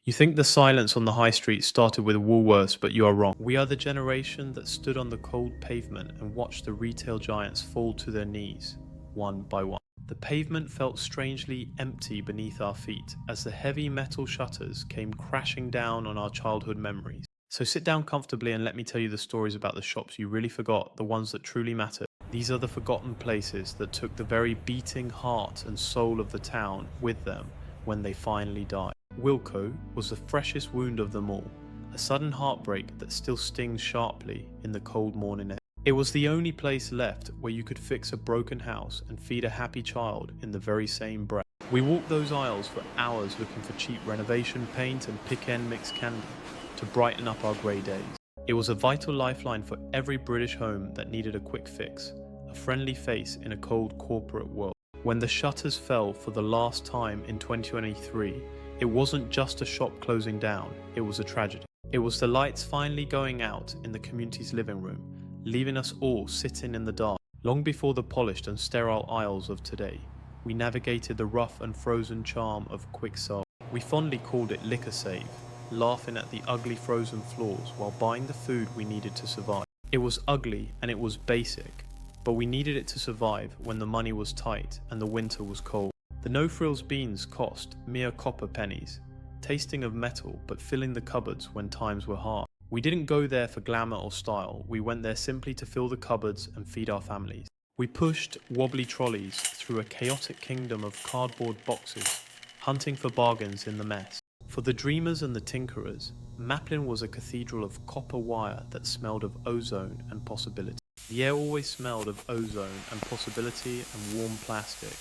You think the silence on the high street started with Woolworths, but you are wrong. We are the generation that stood on the cold pavement and watched the retail giants fall to their knees, one by one. The pavement felt strangely empty beneath our feet as the heavy metal shutters came crashing down on our childhood memories. So sit down comfortably and let me tell you the stories about the shops you really forgot, the ones that truly mattered. These are the forgotten places that took the very beating heart and soul of the town with them when they finally died. Wilko was the freshest wound of them all, a sudden heartbreak that still stings sharply in the cold morning air. It was the only place left where you could fix a broken house and feed a happy child in the very same breath. We walked those aisles for hours looking for cheap renovation paint and pick-end mixed candy to brighten up our grey days. It was a vital lifeline for every British home that needed a quick fix, a friendly face in a cold corporate world. When the shutters fell for the last time in 2023, it wasn't just a shop closing down, it was a tragedy. It was the lights finally going out in the community's living room, leaving us all sitting in the dark. Long before the polished and sterile aisles of today, we navigated the rough and frozen charm of Kwik Save. We fondly called it Liquor Save, laughing at the ugly frozen floors while buying the food we needed to survive. It was ugly and it was basic, but we needed it to survive when the money was tight and the winter was cold. The no-frills beans cost mere copper pennies, tasting of metal but filling the cupboards when times were hard. We didn't go there for glamour or style, we went there simply to fill the cupboards and feed our families. We pushed wobbly trolleys through a chaotic kingdom of cardboard boxes, hunting for bargains in the mess. For the dreamers and the tinkerers, Maplin was a cathedral of copper wire that smelled of ozone and possibility. The air always smelled of ozone and possibility and warm plastic,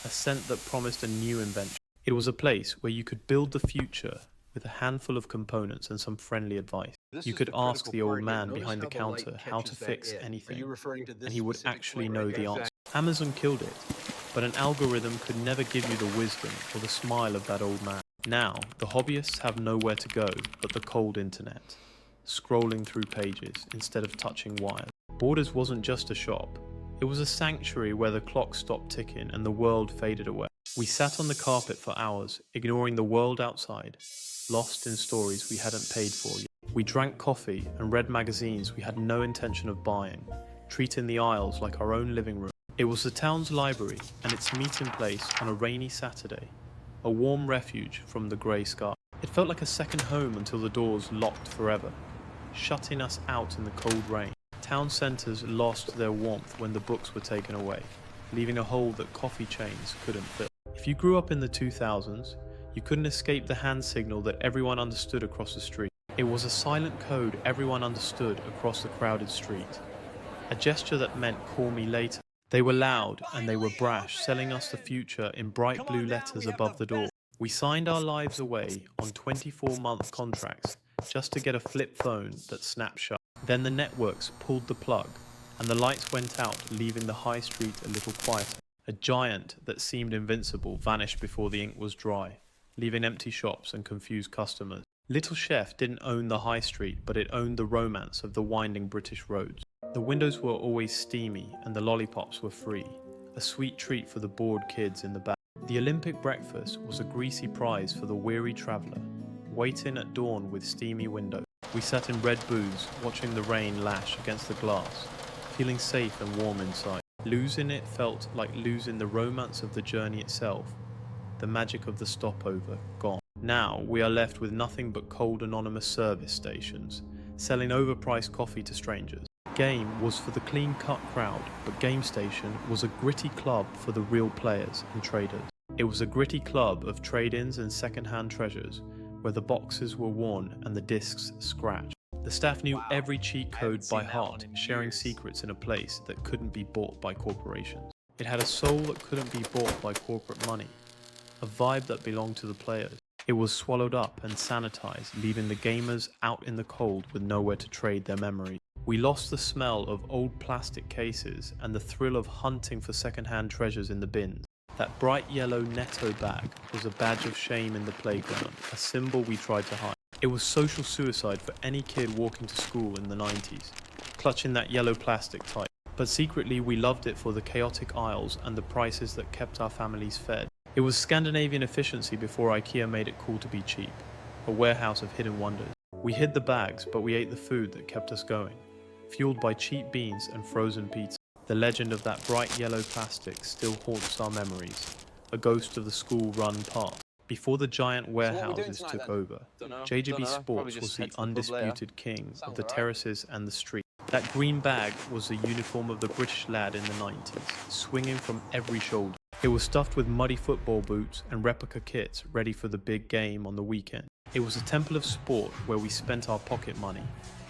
a scent that promised a new invention. It was a place where you could build the future with a handful of components and some friendly advice. You could ask the old man behind the counter how to fix anything, and he would actually know the answer. Amazon killed it, but an algorithm could never give you the wisdom or the smile of that old man. Now, the hobbyists have nowhere to go but the cold internet, scrolling through pages instead of touching wires. Borders wasn't just a shop. It was a sanctuary where the clock stopped ticking and the world faded away. We sat on the carpet for hours, ignoring the world outside, lost in stories we hadn't paid for yet. We drank coffee and read magazines we had no intention of buying, treating the aisles like our own living room. It was the town's library and its meeting place on a rainy Saturday, a warm refuge from the grey sky. It felt like a second home until the doors locked forever, shutting us out in the cold rain. Town centres lost their warmth when the books were taken away, leaving a hole that coffee chains couldn't fill. If you grew up in the 2000s, you couldn't escape the hand signal that everyone understood across the street. It was a silent code everyone understood across the crowded street, a gesture that meant call me later. They were loud and they were brash, selling us the future in bright blue letters above the door. We signed our lives away on 24-month contracts just to get a flip phone that snapped shut. Then the networks pulled the plug and the lights went out, leaving the high street a little quieter. A giant that seemed invincible vanished before the ink was dry, leaving empty shops and confused customers. Little Chef didn't own the high street, but it owned the romance of the winding British roads. The windows were always steamy and the lollipops were free, a sweet treat for the bored kids in the back. The Olympic breakfast was a greasy prize for the weary traveller, waiting at dawn with steamy windows. We sat in red booths, watching the rain lash against the glass, feeling safe and warm inside. Losing it felt like losing the romance of the journey itself, the magic of the stopover gone. Now we are left with nothing but cold anonymous service stations, selling overpriced coffee to strangers. Game was for the clean-cut crowd, but Gamestation was a gritty club for the real players and traders. It was a gritty club of trade-ins and second-hand treasures, where the boxes were worn and the discs scratched. The staff knew every cheat code by heart, sharing secrets in a place that couldn't be bought by corporations. It had a soul that couldn't be bought by corporate money, a vibe that belonged to the players. It was swallowed up and sanitized, leaving the gamers out in the cold with nowhere to trade their memories. We lost the smell of old plastic cases and the thrill of hunting for second-hand treasures in the bins. That bright yellow Netto bag was a badge of shame in the playground, a symbol we tried to hide. It was social suicide for any kid walking to school in the 90s, clutching that yellow plastic tight. But secretly we loved it for the chaotic aisles and the prices that kept our families fed. It was Scandinavian efficiency before IKEA made it cool to be cheap. a warehouse of hidden wonders. We hid the bags, but we ate the food that kept us going, fueled by cheap beans and frozen pizza. The legend of that bright yellow plastic still haunts our memories, a ghost of the school-run past. Before the giant warehouses took over, JGB Sports was the undisputed king of the terraces and the street. That green bag was the uniform of the British lad in the 90s, swinging from every shoulder. It was stuffed with muddy football boots and replica kits ready for the big game on the weekend. It was a temple of sport where we spent our pocket money,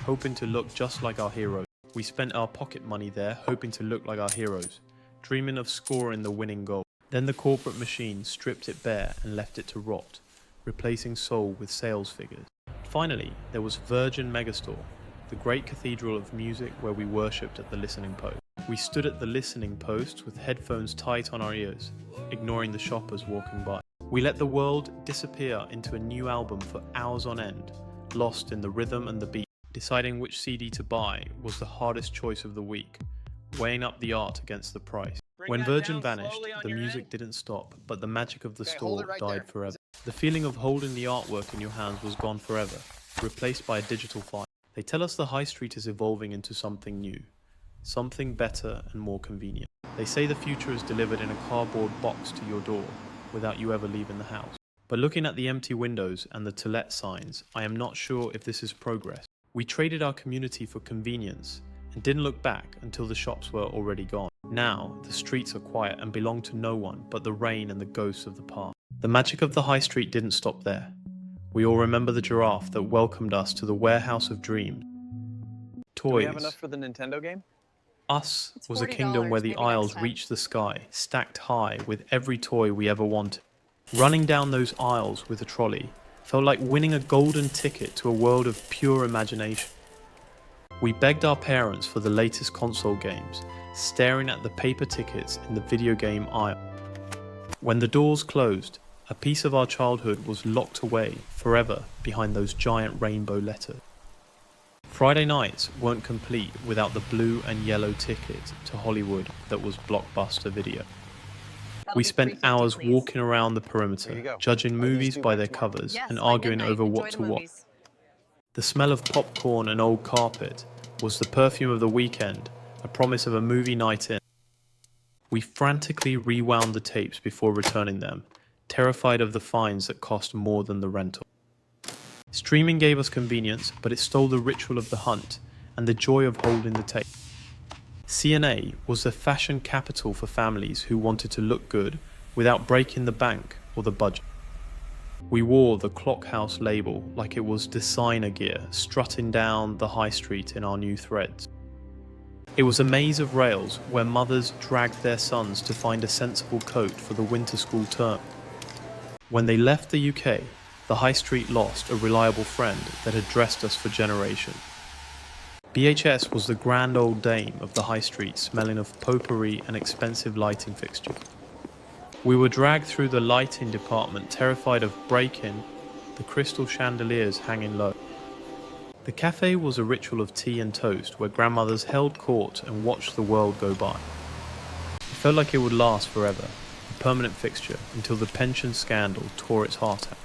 hoping to look just like our heroes. We spent our pocket money there hoping to look like our heroes, dreaming of scoring the winning goal. Then the corporate machine stripped it bare and left it to rot, replacing soul with sales figures. Finally, there was Virgin Megastore, the great cathedral of music where we worshipped at the listening post. We stood at the listening post with headphones tight on our ears, ignoring the shoppers walking by. We let the world disappear into a new album for hours on end, lost in the rhythm and the beat. Deciding which CD to buy was the hardest choice of the week, weighing up the art against the price. When Virgin vanished, the music didn't stop, but the magic of the store died forever. The feeling of holding the artwork in your hands was gone forever, replaced by a digital file. They tell us the high street is evolving into something new, something better and more convenient. They say the future is delivered in a cardboard box to your door, without you ever leaving the house. But looking at the empty windows and the to let signs, I am not sure if this is progress. We traded our community for convenience and didn't look back until the shops were already gone. Now, the streets are quiet and belong to no one but the rain and the ghosts of the past. The magic of the high street didn't stop there. We all remember the giraffe that welcomed us to the warehouse of dreams. Toys. Do we have enough for the Nintendo game? Us was a kingdom where the aisles reached the sky, stacked high with every toy we ever wanted. Running down those aisles with a trolley felt like winning a golden ticket to a world of pure imagination. We begged our parents for the latest console games, staring at the paper tickets in the video game aisle. When the doors closed, a piece of our childhood was locked away forever behind those giant rainbow letters. Friday nights weren't complete without the blue and yellow ticket to Hollywood that was Blockbuster Video. We spent hours walking around the perimeter, judging movies by their covers and arguing over what to watch. The smell of popcorn and old carpet was the perfume of the weekend, a promise of a movie night in. We frantically rewound the tapes before returning them, terrified of the fines that cost more than the rental. Streaming gave us convenience, but it stole the ritual of the hunt and the joy of holding the tape. C&A was the fashion capital for families who wanted to look good without breaking the bank or the budget. We wore the Clockhouse label like it was designer gear strutting down the high street in our new threads. It was a maze of rails where mothers dragged their sons to find a sensible coat for the winter school term. When they left the UK, the high street lost a reliable friend that had dressed us for generations. BHS was the grand old dame of the high street, smelling of potpourri and expensive lighting fixtures. We were dragged through the lighting department, terrified of breaking the crystal chandeliers hanging low. The cafe was a ritual of tea and toast where grandmothers held court and watched the world go by. It felt like it would last forever, a permanent fixture until the pension scandal tore its heart out.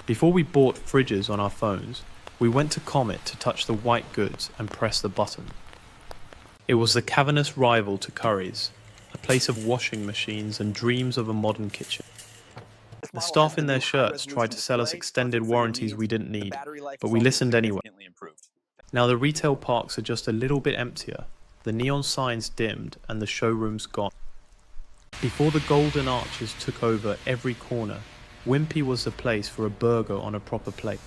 Before we bought fridges on our phones, we went to Comet to touch the white goods and press the button. It was the cavernous rival to Curry's, a place of washing machines and dreams of a modern kitchen. The staff in their shirts tried to sell us extended warranties we didn't need, but we listened anyway. Now the retail parks are just a little bit emptier, the neon signs dimmed and the showrooms gone. Before the golden arches took over every corner, Wimpy was the place for a burger on a proper plate.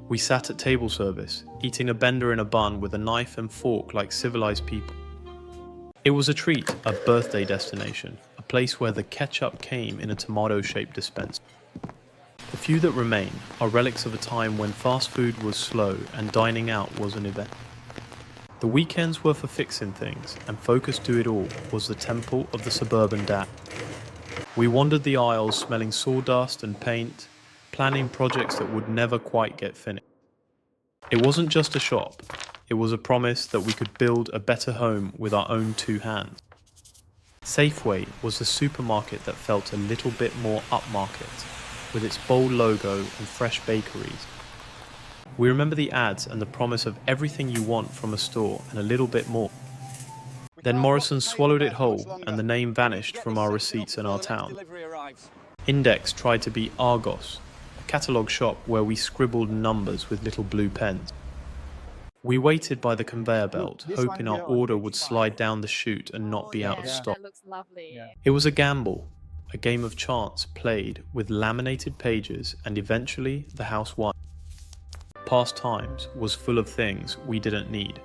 We sat at table service, eating a bender in a bun with a knife and fork like civilized people. It was a treat, a birthday destination, a place where the ketchup came in a tomato-shaped dispenser. The few that remain are relics of a time when fast food was slow and dining out was an event. The weekends were for fixing things, and Focus Do It All was the temple of the suburban dad. We wandered the aisles smelling sawdust and paint, planning projects that would never quite get finished. It wasn't just a shop, it was a promise that we could build a better home with our own two hands. Safeway was the supermarket that felt a little bit more upmarket, with its bold logo and fresh bakeries. We remember the ads and the promise of everything you want from a store and a little bit more. Then Morrison swallowed it whole and the name vanished from our receipts in our town. Index tried to be Argos, a catalogue shop where we scribbled numbers with little blue pens. We waited by the conveyor belt, hoping our order would slide down the chute and not be out of stock. That looks lovely. It was a gamble, a game of chance played with laminated pages, and eventually the house won. Past Times was full of things we didn't need,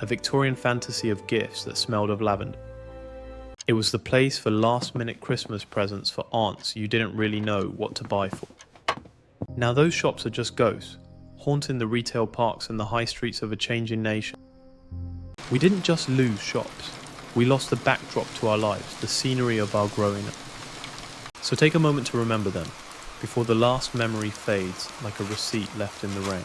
a Victorian fantasy of gifts that smelled of lavender. It was the place for last-minute Christmas presents for aunts you didn't really know what to buy for. Now those shops are just ghosts, haunting the retail parks and the high streets of a changing nation. We didn't just lose shops, we lost the backdrop to our lives, the scenery of our growing up. So take a moment to remember them, before the last memory fades like a receipt left in the rain.